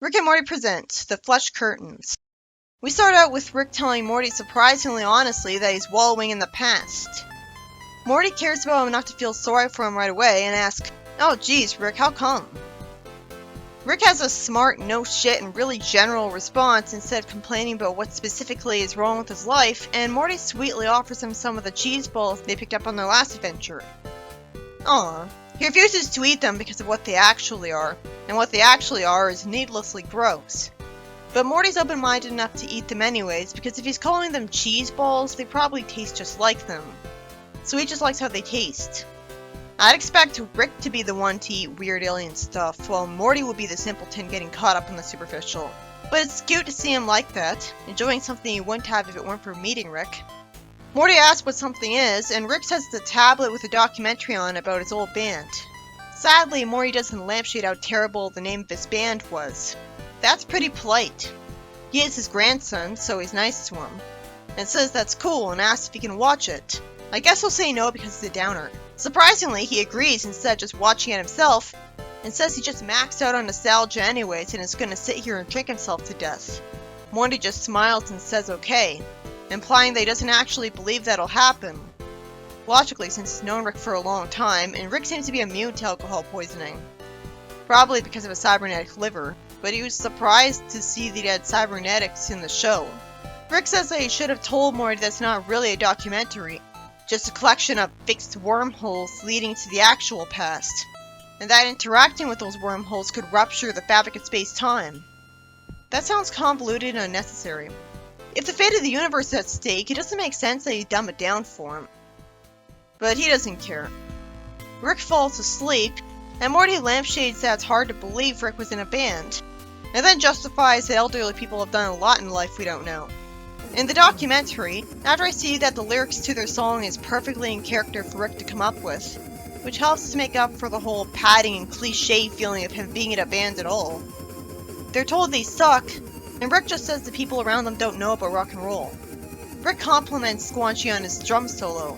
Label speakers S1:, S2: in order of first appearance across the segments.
S1: Rick and Morty present The Flesh Curtains. We start out with Rick telling Morty surprisingly honestly that he's wallowing in the past. Morty cares about him enough to feel sorry for him right away and asks, "Oh geez, Rick, how come?" Rick has a smart, no shit, and really general response instead of complaining about what specifically is wrong with his life, and Morty sweetly offers him some of the cheese balls they picked up on their last adventure. Aww. He refuses to eat them because of what they actually are, and what they actually are is needlessly gross. But Morty's open-minded enough to eat them anyways, because if he's calling them cheese balls, they probably taste just like them. So he just likes how they taste. I'd expect Rick to be the one to eat weird alien stuff, while Morty would be the simpleton getting caught up in the superficial. But it's cute to see him like that, enjoying something he wouldn't have if it weren't for meeting Rick. Morty asks what something is, and Rick says it's a tablet with a documentary on it about his old band. Sadly, Morty doesn't lampshade how terrible the name of his band was. That's pretty polite. He is his grandson, so he's nice to him, and says that's cool and asks if he can watch it. I guess he'll say no because it's a downer. Surprisingly, he agrees instead of just watching it himself, and says he just maxed out on nostalgia anyways and is gonna sit here and drink himself to death. Morty just smiles and says okay, implying that he doesn't actually believe that'll happen. Logically, since he's known Rick for a long time, and Rick seems to be immune to alcohol poisoning. Probably because of a cybernetic liver, but he was surprised to see that he had cybernetics in the show. Rick says that he should have told Morty that's not really a documentary, just a collection of fixed wormholes leading to the actual past, and that interacting with those wormholes could rupture the fabric of space-time. That sounds convoluted and unnecessary. If the fate of the universe is at stake, it doesn't make sense that you dumb it down for him. But he doesn't care. Rick falls asleep, and Morty lampshades that it's hard to believe Rick was in a band, and then justifies that elderly people have done a lot in life we don't know. In the documentary, after I see that the lyrics to their song is perfectly in character for Rick to come up with, which helps to make up for the whole padding and cliche feeling of him being in a band at all. They're told they suck, and Rick just says the people around them don't know about rock and roll. Rick compliments Squanchy on his drum solo.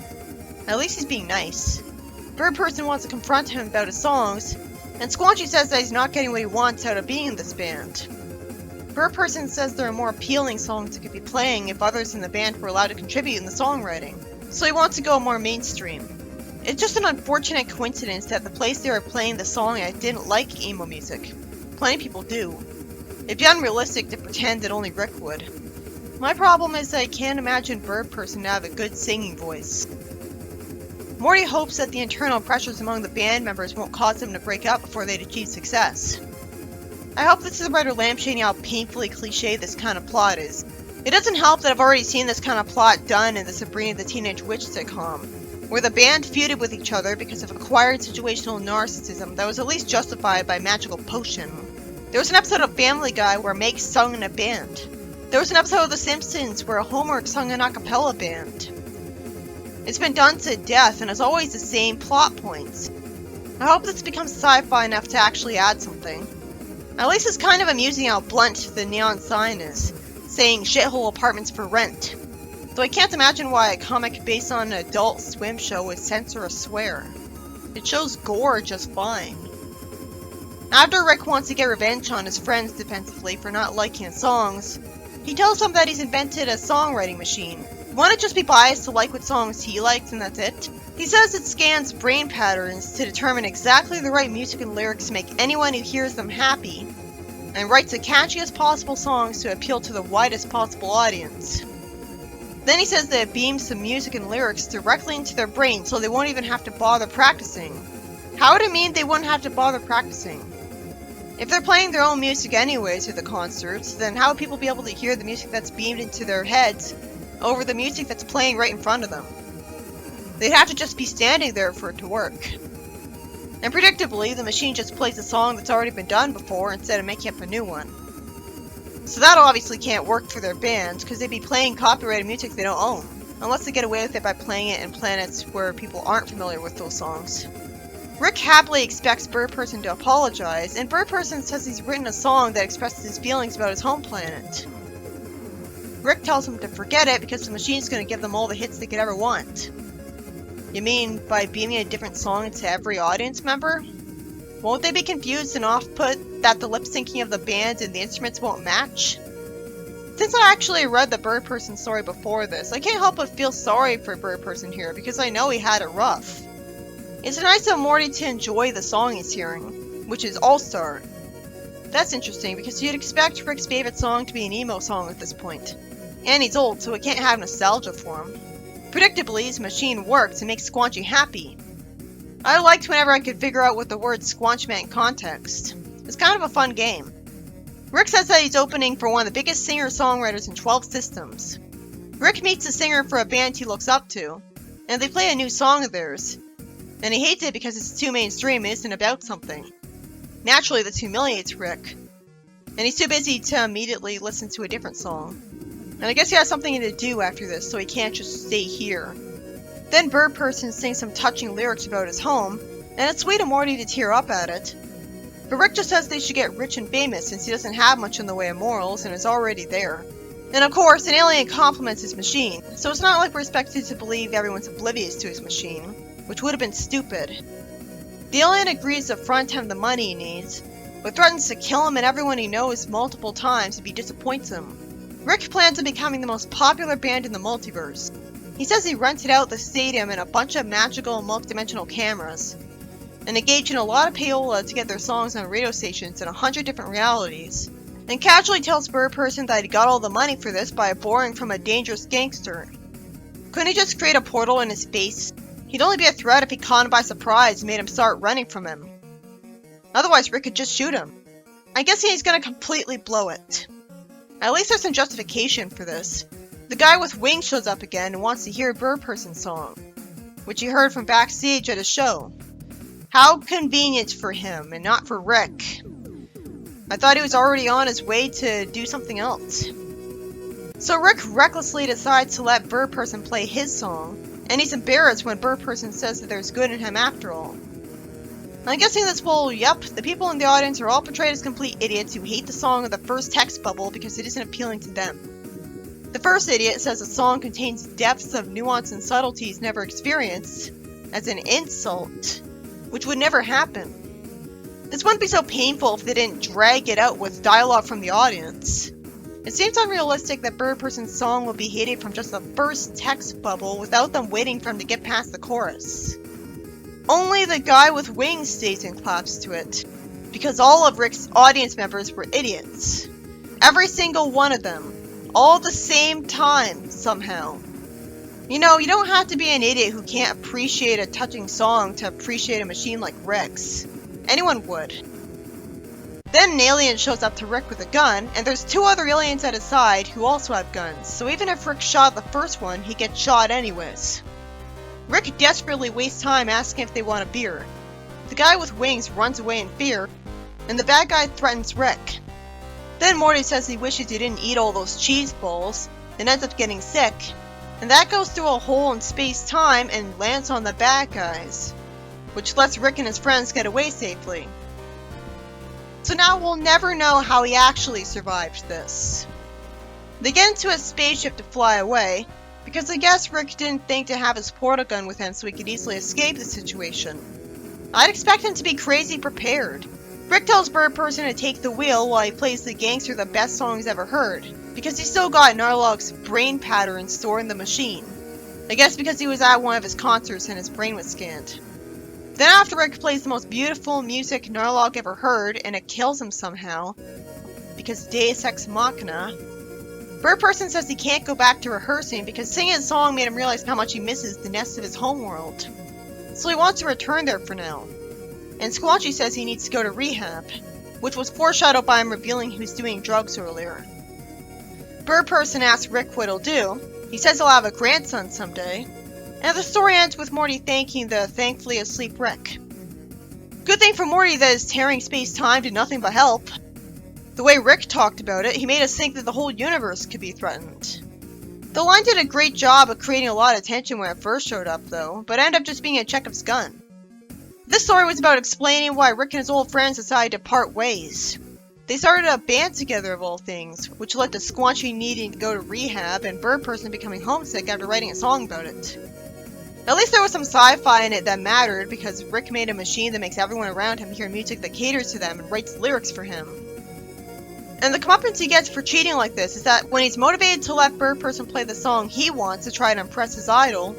S1: At least he's being nice. Bird Person wants to confront him about his songs, and Squanchy says that he's not getting what he wants out of being in this band. Bird Person says there are more appealing songs that could be playing if others in the band were allowed to contribute in the songwriting, so he wants to go more mainstream. It's just an unfortunate coincidence that the place they were playing the song I didn't like emo music. Plenty of people do. It'd be unrealistic to pretend that only Rick would. My problem is that I can't imagine Bird Person to have a good singing voice. Morty hopes that the internal pressures among the band members won't cause them to break up before they'd achieve success. I hope this is a writer lampshading how painfully cliche this kind of plot is. It doesn't help that I've already seen this kind of plot done in the Sabrina the Teenage Witch sitcom, where the band feuded with each other because of acquired situational narcissism that was at least justified by a magical potion. There was an episode of Family Guy where Meg sung in a band. There was an episode of The Simpsons where Homer sung in an a cappella band. It's been done to death and is always the same plot points. I hope this becomes sci-fi enough to actually add something. At least it's kind of amusing how blunt the neon sign is, saying shithole apartments for rent. Though I can't imagine why a comic based on an Adult Swim show would censor a swear. It shows gore just fine. After Rick wants to get revenge on his friends defensively for not liking his songs, he tells them that he's invented a songwriting machine. Won't it just be biased to like what songs he likes and that's it? He says it scans brain patterns to determine exactly the right music and lyrics to make anyone who hears them happy, and writes the catchiest possible songs to appeal to the widest possible audience. Then he says that it beams the music and lyrics directly into their brain so they won't even have to bother practicing. How would it mean they wouldn't have to bother practicing? If they're playing their own music anyways at the concerts, then how would people be able to hear the music that's beamed into their heads over the music that's playing right in front of them? They'd have to just be standing there for it to work. And predictably, the machine just plays a song that's already been done before instead of making up a new one. So that obviously can't work for their band, because they'd be playing copyrighted music they don't own, unless they get away with it by playing it in planets where people aren't familiar with those songs. Rick happily expects Bird Person to apologize, and Bird Person says he's written a song that expresses his feelings about his home planet. Rick tells him to forget it because the machine's going to give them all the hits they could ever want. You mean by beaming a different song to every audience member? Won't they be confused and off-put that the lip syncing of the band and the instruments won't match? Since I actually read the Bird Person story before this, I can't help but feel sorry for Bird Person here because I know he had it rough. It's nice of Morty to enjoy the song he's hearing, which is All-Star. That's interesting because you'd expect Rick's favorite song to be an emo song at this point. And he's old, so it can't have nostalgia for him. Predictably, his machine works and makes Squanchy happy. I liked whenever I could figure out what the word squanch meant in context. It's kind of a fun game. Rick says that he's opening for one of the biggest singer-songwriters in 12 systems. Rick meets a singer for a band he looks up to, and they play a new song of theirs. And he hates it because it's too mainstream and isn't about something. Naturally, this humiliates Rick, and he's too busy to immediately listen to a different song. And I guess he has something to do after this, so he can't just stay here. Then Bird Person sings some touching lyrics about his home, and it's sweet of Morty to tear up at it. But Rick just says they should get rich and famous since he doesn't have much in the way of morals and is already there. And of course, an alien compliments his machine, so it's not like we're expected to believe everyone's oblivious to his machine, which would have been stupid. The alien agrees to front him the money he needs, but threatens to kill him and everyone he knows multiple times if he disappoints him. Rick plans on becoming the most popular band in the multiverse. He says he rented out the stadium and a bunch of magical and multidimensional cameras, and engaged in a lot of payola to get their songs on radio stations in 100 different realities, and casually tells Bird Person that he got all the money for this by borrowing from a dangerous gangster. Couldn't he just create a portal in his face? He'd only be a threat if he caught him by surprise and made him start running from him. Otherwise, Rick could just shoot him. I guess he's gonna completely blow it. At least there's some justification for this. The guy with wings shows up again and wants to hear Bird Person's song, which he heard from backstage at his show. How convenient for him, and not for Rick. I thought he was already on his way to do something else. So Rick recklessly decides to let Bird Person play his song, and he's embarrassed when Bird Person says that there's good in him after all. I'm guessing this will, yep, the people in the audience are all portrayed as complete idiots who hate the song of the first text bubble because it isn't appealing to them. The first idiot says the song contains depths of nuance and subtleties never experienced, as an insult, which would never happen. This wouldn't be so painful if they didn't drag it out with dialogue from the audience. It seems unrealistic that Bird Person's song will be hated from just the first text bubble without them waiting for him to get past the chorus. Only the guy with wings stays and claps to it, because all of Rick's audience members were idiots. Every single one of them. All at the same time, somehow. You know, you don't have to be an idiot who can't appreciate a touching song to appreciate a machine like Rick's. Anyone would. Then an alien shows up to Rick with a gun, and there's two other aliens at his side who also have guns, so even if Rick shot the first one, he gets shot anyways. Rick desperately wastes time asking if they want a beer. The guy with wings runs away in fear, and the bad guy threatens Rick. Then Morty says he wishes he didn't eat all those cheese balls, and ends up getting sick, and that goes through a hole in space-time and lands on the bad guys, which lets Rick and his friends get away safely. So now we'll never know how he actually survived this. They get into a spaceship to fly away, because I guess Rick didn't think to have his portal gun with him so he could easily escape the situation. I'd expect him to be crazy prepared. Rick tells Bird Person to take the wheel while he plays the gangster the best song he's ever heard, because he still got Narlock's brain pattern stored in the machine. I guess because he was at one of his concerts and his brain was scanned. Then after Rick plays the most beautiful music Narlock ever heard and it kills him somehow, because Deus Ex Machina, Bird Person says he can't go back to rehearsing because singing a song made him realize how much he misses the nest of his homeworld. So he wants to return there for now. And Squanchy says he needs to go to rehab, which was foreshadowed by him revealing he was doing drugs earlier. Bird Person asks Rick what he'll do. He says he'll have a grandson someday. And the story ends with Morty thanking the thankfully asleep Rick. Good thing for Morty that his tearing space-time did nothing but help. The way Rick talked about it, he made us think that the whole universe could be threatened. The line did a great job of creating a lot of tension when it first showed up though, but ended up just being a Chekhov's gun. This story was about explaining why Rick and his old friends decided to part ways. They started a band together of all things, which led to Squanchy needing to go to rehab and Bird Person becoming homesick after writing a song about it. At least there was some sci-fi in it that mattered, because Rick made a machine that makes everyone around him hear music that caters to them and writes lyrics for him. And the comeuppance he gets for cheating like this is that when he's motivated to let Bird Person play the song he wants to try to impress his idol,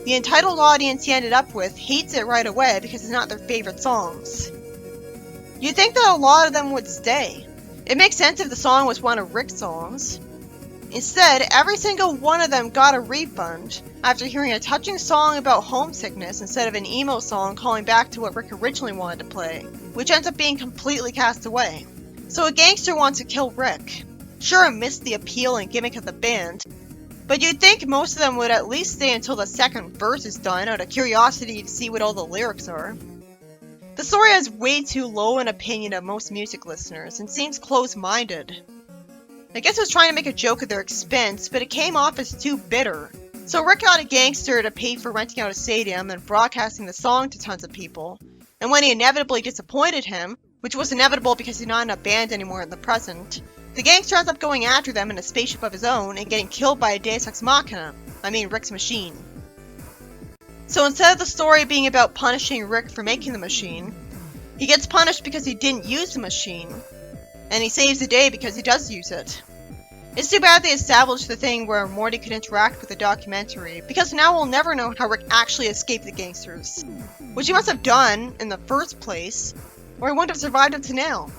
S1: the entitled audience he ended up with hates it right away because it's not their favorite songs. You'd think that a lot of them would stay. It makes sense if the song was one of Rick's songs. Instead, every single one of them got a refund after hearing a touching song about homesickness instead of an emo song calling back to what Rick originally wanted to play, which ends up being completely cast away. So a gangster wants to kill Rick. Sure, it missed the appeal and gimmick of the band, but you'd think most of them would at least stay until the second verse is done out of curiosity to see what all the lyrics are. The story has way too low an opinion of most music listeners and seems close-minded. I guess it was trying to make a joke at their expense, but it came off as too bitter. So Rick got a gangster to pay for renting out a stadium and broadcasting the song to tons of people, and when he inevitably disappointed him, which was inevitable because he's not in a band anymore in the present, the gangster ends up going after them in a spaceship of his own and getting killed by a Deus Ex Machina, Rick's machine. So instead of the story being about punishing Rick for making the machine, he gets punished because he didn't use the machine, and he saves the day because he does use it. It's too bad they established the thing where Morty could interact with the documentary, because now we'll never know how Rick actually escaped the gangsters, which he must have done in the first place, or he wouldn't have survived up to now.